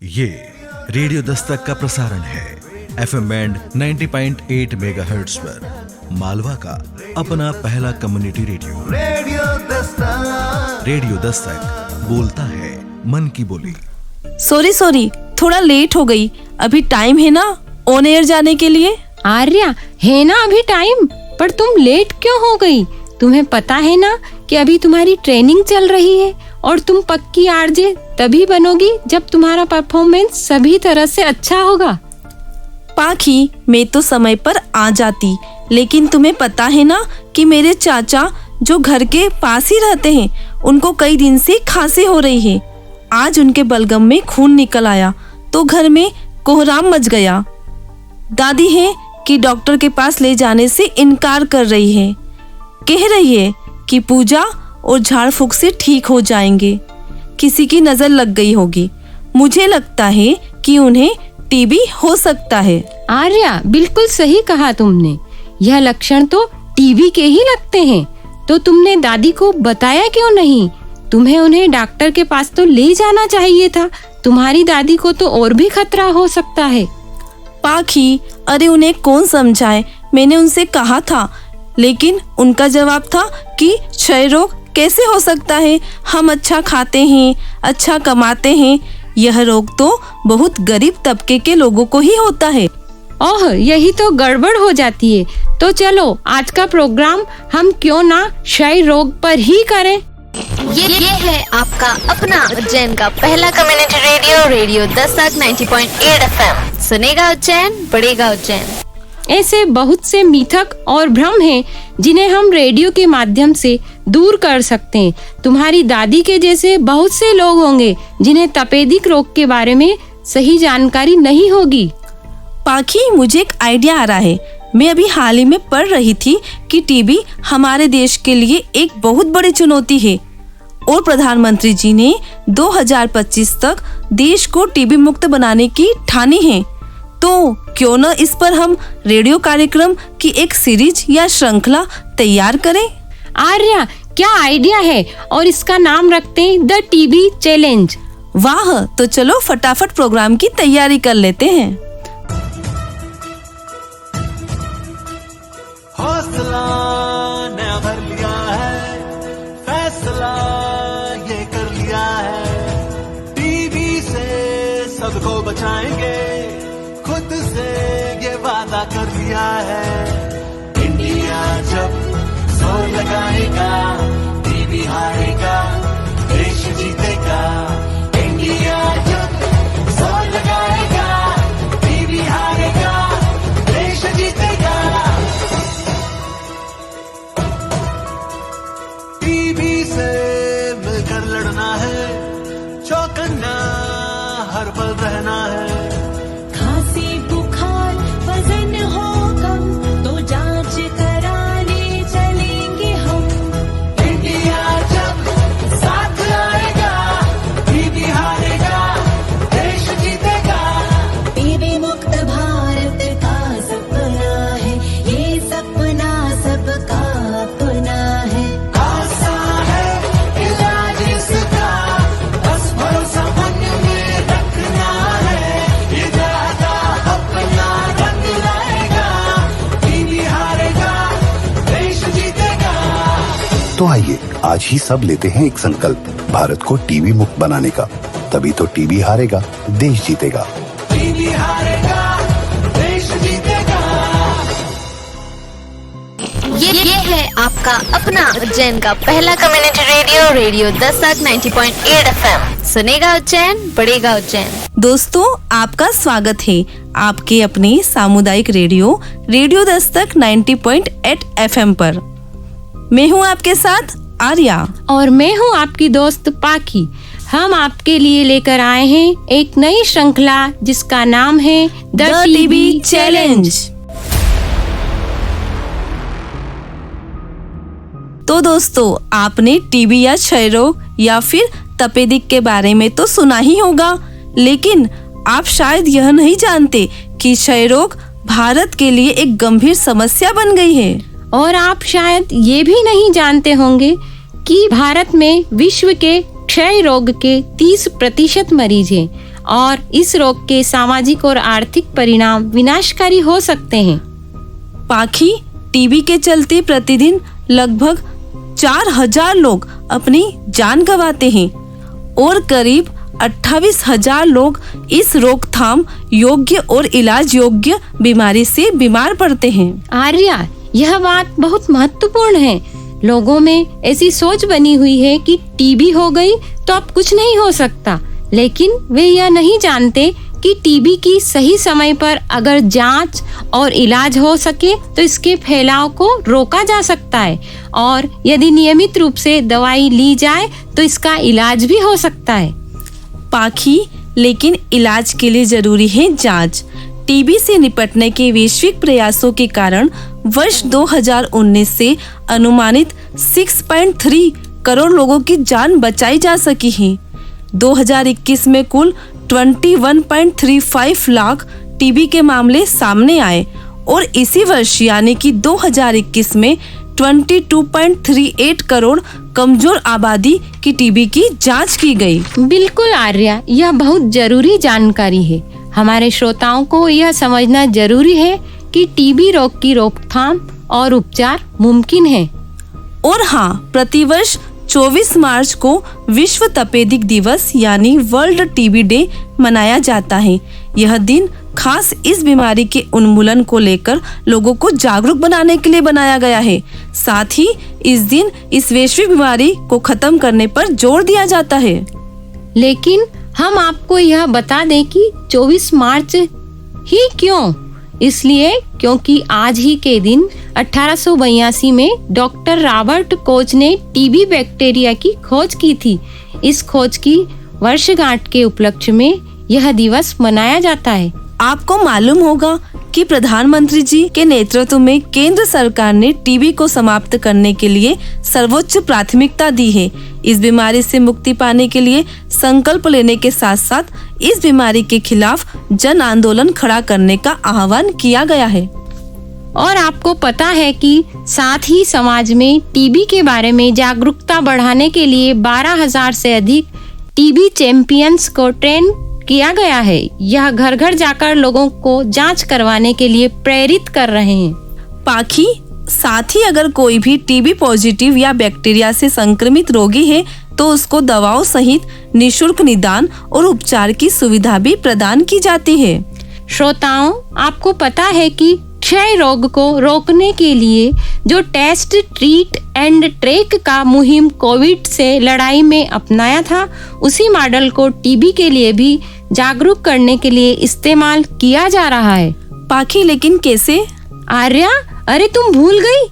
ये रेडियो दस्तक का प्रसारण है FM बैंड 90.8 मेगाहर्ट्ज पर मालवा का अपना पहला कम्युनिटी रेडियो दस्तक बोलता है मन की बोली। सॉरी थोड़ा लेट हो गई। अभी टाइम है ना ऑन एयर जाने के लिए? आर्या, है ना अभी टाइम, पर तुम लेट क्यों हो गई? तुम्हें पता है ना कि अभी तुम्हारी ट्रेनिंग चल रही है और तुम पक्की आरजे तभी बनोगी जब तुम्हारा परफॉर्मेंस सभी तरह से अच्छा होगा। पाखी, मैं तो समय पर आ जाती, लेकिन तुम्हें पता है ना कि मेरे चाचा जो घर के पास ही रहते हैं उनको कई दिन से खांसी हो रही है। आज उनके बलगम में खून निकल आया तो घर में कोहराम मच गया। दादी है कि डॉक्टर के पास ले जाने से इनकार कर रही है। कह रही है कि पूजा और झाड़ फूक से ठीक हो जाएंगे। किसी की नजर लग गई होगी। मुझे लगता है कि उन्हें टीबी हो सकता है। आर्या, बिल्कुल सही कहा तुमने। यह लक्षण तो टीबी के ही लगते हैं। तो तुमने दादी को बताया क्यों नहीं? तुम्हें उन्हें डॉक्टर के पास तो ले जाना चाहिए था। तुम्हारी दादी को तो और भी खतरा हो सकता है। पाखी, अरे उन्हें कौन समझाए। मैंने उनसे कहा था, लेकिन उनका जवाब था कि क्षय रोग कैसे हो सकता है, हम अच्छा खाते हैं, अच्छा कमाते हैं। यह रोग तो बहुत गरीब तबके के लोगों को ही होता है। ओह, यही तो गड़बड़ हो जाती है। तो चलो आज का प्रोग्राम हम क्यों ना क्षय रोग पर ही करें। ये है आपका अपना उज्जैन का पहला कम्युनिटी रेडियो दस्तक 90.8 FM। सुनेगा उज्जैन, बढ़ेगा उज्जैन। ऐसे बहुत से मिथक और भ्रम हैं जिन्हें हम रेडियो के माध्यम से दूर कर सकते हैं। तुम्हारी दादी के जैसे बहुत से लोग होंगे जिन्हें तपेदिक रोग के बारे में सही जानकारी नहीं होगी। पाखी, मुझे एक आइडिया आ रहा है। मैं अभी हाल ही में पढ़ रही थी कि टीबी हमारे देश के लिए एक बहुत बड़ी चुनौती है और प्रधानमंत्री जी ने 2025 तक देश को टीबी मुक्त बनाने की ठानी है। तो क्यों न इस पर हम रेडियो कार्यक्रम की एक सीरीज या श्रृंखला तैयार करें। आर्या, क्या आइडिया है, और इसका नाम रखते हैं द टीबी चैलेंज। वाह, तो चलो फटाफट प्रोग्राम की तैयारी कर लेते हैं। हौसला नया भर लिया है, फैसला ये कर लिया है। टीबी से सबको बचाएंगे, खुद से ये वादा कर लिया है। इंडिया जब जोर लगाएगा, टीबी हारेगा, देश जीतेगा। इंडिया जब जोर लगाएगा, टीबी हारेगा, देश जीतेगा। टीबी से मिलकर लड़ना है, चौकन्ना हर पल रहना है। खांसी बुखार वजन हो कम तो जांच कराने चलेंगे हम। इंडिया जब साथ आएगा, टीबी हारेगा, देश जीतेगा। टीबी मुक्त भारत का सपना है, ये सपना सबका अपना है। आसान है इलाज इसका, बस भरोसा मन में रखना है। इरादा अपना रंग लाएगा, टीबी हारेगा, देश जीतेगा। तो आइए आज ही सब लेते हैं एक संकल्प, भारत को टीबी मुक्त बनाने का। तभी तो टीबी हारेगा, देश जीतेगा। टीबी हारेगा, देश जीतेगा। ये है आपका अपना उज्जैन का पहला कम्युनिटी रेडियो दस्तक 90.8 FM। सुनेगा उज्जैन, बढ़ेगा उज्जैन। दोस्तों, आपका स्वागत है आपके अपने सामुदायिक रेडियो दस्तक 90.8 FM पर। मैं हूँ आपके साथ आर्या और मैं हूँ आपकी दोस्त पाखी। हम आपके लिए लेकर आए हैं एक नई श्रृंखला जिसका नाम है द टीबी चैलेंज। तो दोस्तों, आपने टीबी या क्षय रोग या फिर तपेदिक के बारे में तो सुना ही होगा, लेकिन आप शायद यह नहीं जानते कि क्षय रोग भारत के लिए एक गंभीर समस्या बन गई है। और आप शायद ये भी नहीं जानते होंगे कि भारत में विश्व के क्षय रोग के 30% मरीज हैं और इस रोग के सामाजिक और आर्थिक परिणाम विनाशकारी हो सकते हैं। पाखी, टीबी के चलते प्रतिदिन लगभग 4000 लोग अपनी जान गंवाते हैं और करीब 28,000 लोग इस रोकथाम योग्य और इलाज योग्य बीमारी से बीमार पड़ते हैं। आर्या, यह बात बहुत महत्वपूर्ण है। लोगों में ऐसी सोच बनी हुई है कि टीबी हो गई तो अब कुछ नहीं हो सकता, लेकिन वे यह नहीं जानते कि टीबी की सही समय पर अगर जांच और इलाज हो सके तो इसके फैलाव को रोका जा सकता है और यदि नियमित रूप से दवाई ली जाए तो इसका इलाज भी हो सकता है। पाखी, लेकिन इलाज के लिए जरूरी है जांच। टीबी से निपटने के वैश्विक प्रयासों के कारण वर्ष 2019 से अनुमानित 6.3 करोड़ लोगों की जान बचाई जा सकी है। 2021 में कुल 21.35 लाख टीबी के मामले सामने आए और इसी वर्ष यानी कि 2021 में 22.38 करोड़ कमजोर आबादी की टीबी की जांच की गई। बिल्कुल आर्या, यह बहुत जरूरी जानकारी है। हमारे श्रोताओं को यह समझना जरूरी है कि टीबी रोग की रोकथाम और उपचार मुमकिन है। और हाँ, प्रतिवर्ष 24 मार्च को विश्व तपेदिक दिवस यानी वर्ल्ड टीबी डे मनाया जाता है। यह दिन खास इस बीमारी के उन्मूलन को लेकर लोगों को जागरूक बनाने के लिए बनाया गया है। साथ ही इस दिन इस वैश्विक बीमारी को खत्म करने पर जोर दिया जाता है। लेकिन हम आपको यह बता दें कि 24 मार्च ही क्यों? इसलिए क्योंकि आज ही के दिन 1882 में डॉक्टर रॉबर्ट कोच ने टीबी बैक्टीरिया की खोज की थी। इस खोज की वर्षगांठ के उपलक्ष्य में यह दिवस मनाया जाता है। आपको मालूम होगा कि प्रधानमंत्री जी के नेतृत्व में केंद्र सरकार ने टीबी को समाप्त करने के लिए सर्वोच्च प्राथमिकता दी है। इस बीमारी से मुक्ति पाने के लिए संकल्प लेने के साथ साथ इस बीमारी के खिलाफ जन आंदोलन खड़ा करने का आह्वान किया गया है। और आपको पता है कि साथ ही समाज में टीबी के बारे में जागरूकता बढ़ाने के लिए 12,000 से अधिक टीबी चैंपियंस को ट्रेन किया गया है। यह घर घर जाकर लोगों को जांच करवाने के लिए प्रेरित कर रहे हैं। पाखी, साथ ही अगर कोई भी टीबी पॉजिटिव या बैक्टीरिया से संक्रमित रोगी है तो उसको दवाओं सहित निशुल्क निदान और उपचार की सुविधा भी प्रदान की जाती है। श्रोताओं, आपको पता है कि क्षय रोग को रोकने के लिए जो टेस्ट, ट्रीट एंड ट्रैक का मुहिम कोविड से लड़ाई में अपनाया था, उसी मॉडल को टीबी के लिए भी जागरूक करने के लिए इस्तेमाल किया जा रहा है। पाखी, लेकिन कैसे? आर्या, अरे तुम भूल गई?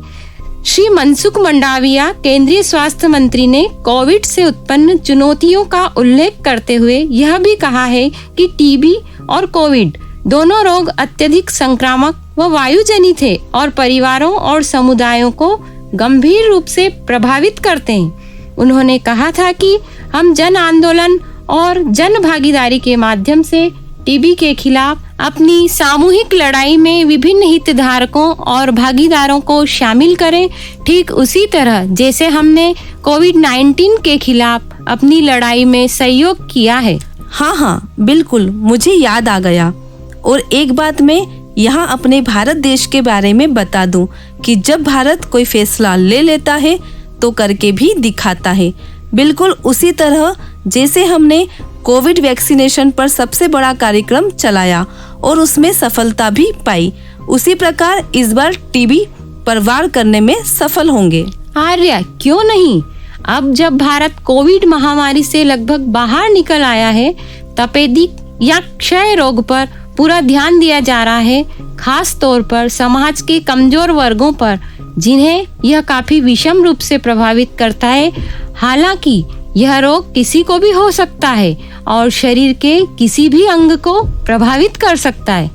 श्री मनसुख मंडाविया केंद्रीय स्वास्थ्य मंत्री ने कोविड से उत्पन्न चुनौतियों का उल्लेख करते हुए यह भी कहा है कि टीबी और कोविड दोनों रोग अत्यधिक संक्रामक व वायुजनित है और परिवारों और समुदायों को गंभीर रूप से प्रभावित करते हैं। उन्होंने कहा था कि हम जन आंदोलन और जन भागीदारी के माध्यम से टीबी के खिलाफ अपनी सामूहिक लड़ाई में विभिन्न हितधारकों और भागीदारों को शामिल करें, ठीक उसी तरह जैसे हमने कोविड-19 के खिलाफ अपनी लड़ाई में सहयोग किया है। हाँ, बिल्कुल, मुझे याद आ गया। और एक बात मैं यहाँ अपने भारत देश के बारे में बता दूं कि जब भारत कोई फैसला ले लेता है तो करके भी दिखाता है। बिल्कुल उसी तरह जैसे हमने कोविड वैक्सीनेशन पर सबसे बड़ा कार्यक्रम चलाया और उसमें सफलता भी पाई, उसी प्रकार इस बार टीबी पर वार करने में सफल होंगे। आर्या, क्यों नहीं? अब जब भारत कोविड महामारी से लगभग बाहर निकल आया है, तपेदिक या क्षय रोग पर पूरा ध्यान दिया जा रहा है, खास तौर पर समाज के कमजोर वर्गों पर, जिन्हें यह काफी विषम रूप से प्रभावित करता है। हालांकि यह रोग किसी को भी हो सकता है और शरीर के किसी भी अंग को प्रभावित कर सकता है।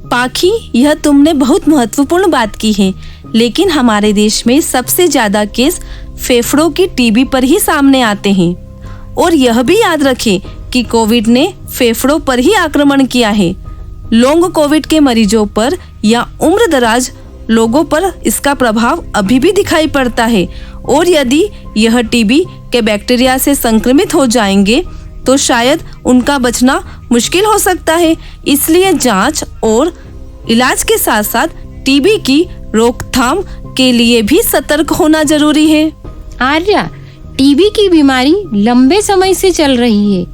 पाखी, यह तुमने बहुत महत्वपूर्ण बात की है, लेकिन हमारे देश में सबसे ज्यादा केस फेफड़ों की टीबी पर ही सामने आते हैं। और यह भी याद रखें कि कोविड ने फेफड़ों पर ही आक्रमण किया है। लॉन्ग कोविड के मरीजों पर या उम्र दराज लोगों पर इसका प्रभाव अभी भी दिखाई पड़ता है और यदि यह टीबी के बैक्टीरिया से संक्रमित हो जाएंगे तो शायद उनका बचना मुश्किल हो सकता है। इसलिए जांच और इलाज के साथ साथ टीबी की रोकथाम के लिए भी सतर्क होना जरूरी है। आर्या, टीबी की बीमारी लंबे समय से चल रही है।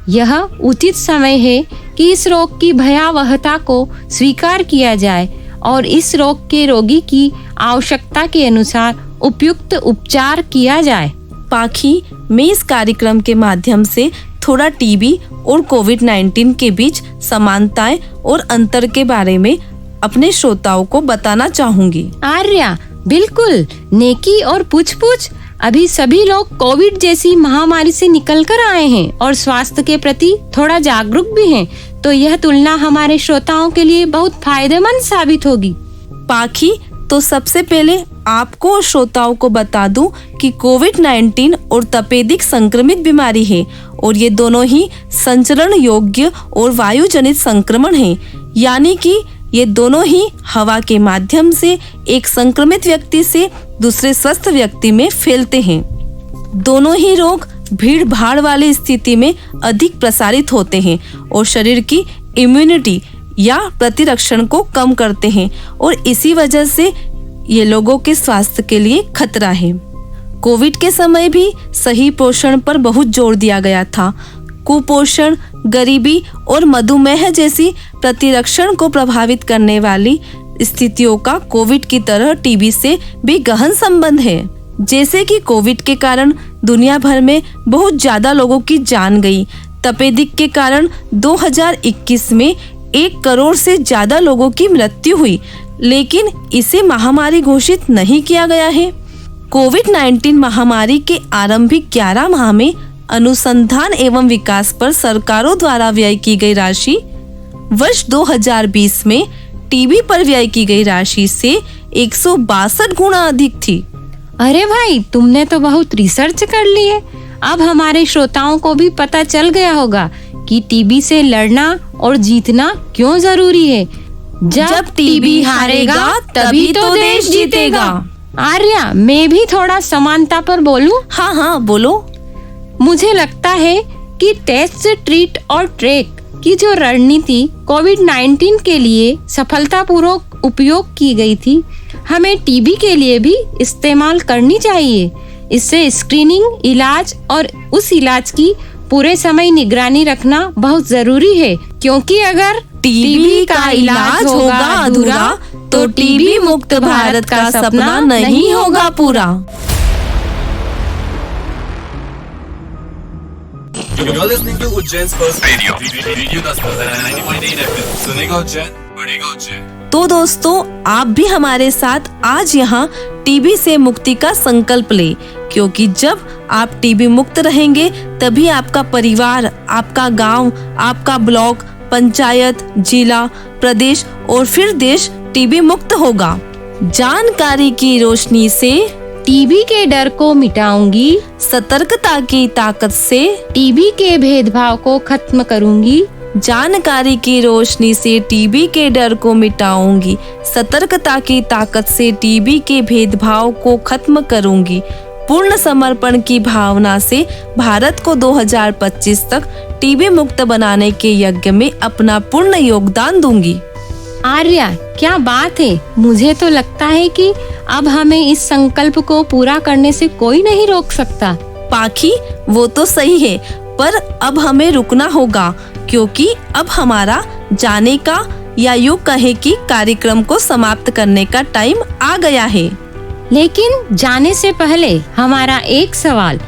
यह उचित समय है कि इस रोग की भयावहता को स्वीकार किया जाए और इस रोग के रोगी की आवश्यकता के अनुसार उपयुक्त उपचार किया जाए। पाखी, मैं इस कार्यक्रम के माध्यम से थोड़ा टीबी और कोविड-19 के बीच समानताएं और अंतर के बारे में अपने श्रोताओं को बताना चाहूंगी। आर्या, बिल्कुल, नेकी और पूछ-पूछ। अभी सभी लोग कोविड जैसी महामारी से निकल कर आए हैं और स्वास्थ्य के प्रति थोड़ा जागरूक भी हैं, तो यह तुलना हमारे श्रोताओं के लिए बहुत फायदेमंद साबित होगी। पाखी, तो सबसे पहले आपको और श्रोताओं को बता दूं कि कोविड-19 और तपेदिक संक्रमित बीमारी है और ये दोनों ही संचरण योग्य और वायु जनित संक्रमण हैं, यानी कि ये दोनों ही हवा के माध्यम से एक संक्रमित व्यक्ति से दूसरे स्वस्थ व्यक्ति में फैलते हैं। दोनों ही रोग भीड़ भाड़ वाली स्थिति में अधिक प्रसारित होते हैं और शरीर की इम्यूनिटी या प्रतिरक्षण को कम करते हैं और इसी वजह से ये लोगों के स्वास्थ्य के लिए खतरा है। कोविड के समय भी सही पोषण पर बहुत जोर दिया गया था। कुपोषण, गरीबी और मधुमेह जैसी प्रतिरक्षण को प्रभावित करने वाली स्थितियों का कोविड की तरह टीबी से भी गहन संबंध है। जैसे कि कोविड के कारण दुनिया भर में बहुत ज्यादा लोगों की जान गई। तपेदिक के कारण 2021 में 1 करोड़ से ज्यादा लोगों की मृत्यु हुई, लेकिन इसे महामारी घोषित नहीं किया गया है। कोविड-19 महामारी के आरंभिक 11 माह में अनुसंधान एवं विकास पर सरकारों द्वारा व्यय की गई राशि वर्ष 2020 में टीबी पर व्यय की गई राशि से 162 गुना अधिक थी। अरे भाई, तुमने तो बहुत रिसर्च कर ली है। अब हमारे श्रोताओं को भी पता चल गया होगा कि टीबी से लड़ना और जीतना क्यों जरूरी है। जब टीबी हारेगा तभी तो देश जीतेगा। आर्या, मैं भी थोड़ा समानता पर बोलूं? हाँ, बोलो। मुझे लगता है कि टेस्ट, ट्रीट और ट्रैक की जो रणनीति कोविड-19 के लिए सफलतापूर्वक उपयोग की गई थी, हमें टीबी के लिए भी इस्तेमाल करनी चाहिए। इससे स्क्रीनिंग, इलाज और उस इलाज की पूरे समय निगरानी रखना बहुत जरूरी है, क्योंकि अगर टीबी का इलाज होगा अधूरा तो टीबी मुक्त भारत का सपना नहीं होगा पूरा। You're listening to Ujjain's first radio. Radio Dastar 90.8 FM. सुनेगा उज्जैन, बढ़ेगा उज्जैन। तो दोस्तों, आप भी हमारे साथ आज यहाँ टीबी से मुक्ति का संकल्प ले, क्योंकि जब आप टीबी मुक्त रहेंगे तभी आपका परिवार, आपका गांव, आपका ब्लॉक, पंचायत, जिला, प्रदेश और फिर देश टीबी मुक्त होगा। जानकारी की रोशनी से टीबी के डर को मिटाऊंगी, सतर्कता की ताकत से टीबी के भेदभाव को खत्म करूंगी। जानकारी की रोशनी से टीबी के डर को मिटाऊंगी, सतर्कता की ताकत से टीबी के भेदभाव को खत्म करूंगी। पूर्ण समर्पण की भावना से भारत को 2025 तक टीबी मुक्त बनाने के यज्ञ में अपना पूर्ण योगदान दूंगी। आर्या, क्या बात है। मुझे तो लगता है कि अब हमें इस संकल्प को पूरा करने से कोई नहीं रोक सकता। पाखी, वो तो सही है, पर अब हमें रुकना होगा, क्योंकि अब हमारा जाने का या यूं कहे कि कार्यक्रम को समाप्त करने का टाइम आ गया है। लेकिन जाने से पहले हमारा एक सवाल,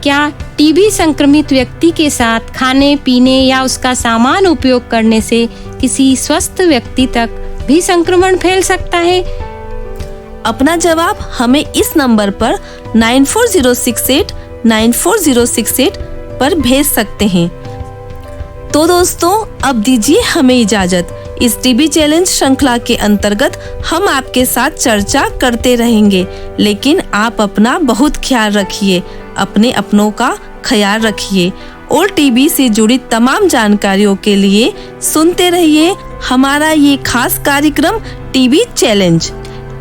क्या टीबी संक्रमित व्यक्ति के साथ खाने पीने या उसका सामान उपयोग करने से किसी स्वस्थ व्यक्ति तक भी संक्रमण फैल सकता है? अपना जवाब हमें इस नंबर पर 9406894068 पर भेज सकते हैं। तो दोस्तों, अब दीजिए हमें इजाजत। इस टीबी चैलेंज श्रृंखला के अंतर्गत हम आपके साथ चर्चा करते रहेंगे, लेकिन आप अपना बहुत ख्याल रखिए, अपने अपनों का ख्याल रखिए और टीबी से जुड़ी तमाम जानकारियों के लिए सुनते रहिए हमारा ये खास कार्यक्रम टीबी चैलेंज।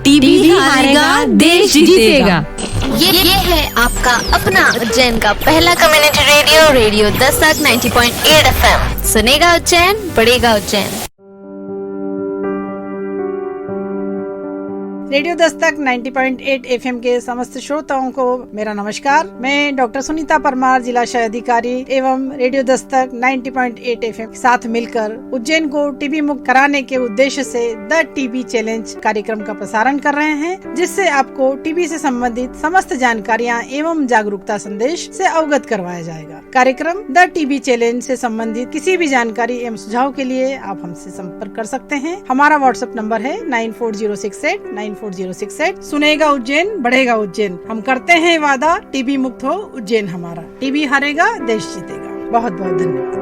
टीबी हारेगा, देश जीतेगा। ये है आपका अपना उज्जैन का पहला community radio radio Dastak 90.8 FM। सुनेगा उज्जैन, बढ़ेगा उज्जैन। रेडियो दस्तक 90.8 एफएम के समस्त श्रोताओं को मेरा नमस्कार। मैं डॉक्टर सुनीता परमार, जिला क्षय अधिकारी एवं रेडियो दस्तक 90.8 एफएम के साथ मिलकर उज्जैन को टीबी मुक्त कराने के उद्देश्य से द टीबी चैलेंज कार्यक्रम का प्रसारण कर रहे हैं, जिससे आपको टीबी से संबंधित समस्त जानकारियाँ एवं जागरूकता संदेश से अवगत करवाया जाएगा। कार्यक्रम द टीबी चैलेंज से संबंधित किसी भी जानकारी एवं सुझाव के लिए आप हमसे संपर्क कर सकते हैं। हमारा व्हाट्सएप नंबर है 9406894068। सुनेगा उज्जैन, बढ़ेगा उज्जैन। हम करते हैं वादा, टीबी मुक्त हो उज्जैन हमारा। टीबी हारेगा, देश जीतेगा। बहुत बहुत धन्यवाद।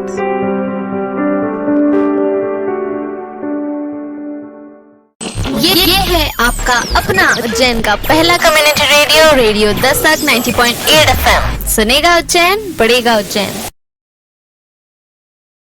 ये है आपका अपना उज्जैन का पहला community radio radio Dastak 90.8 FM। सुनेगा उज्जैन, बढ़ेगा उज्जैन।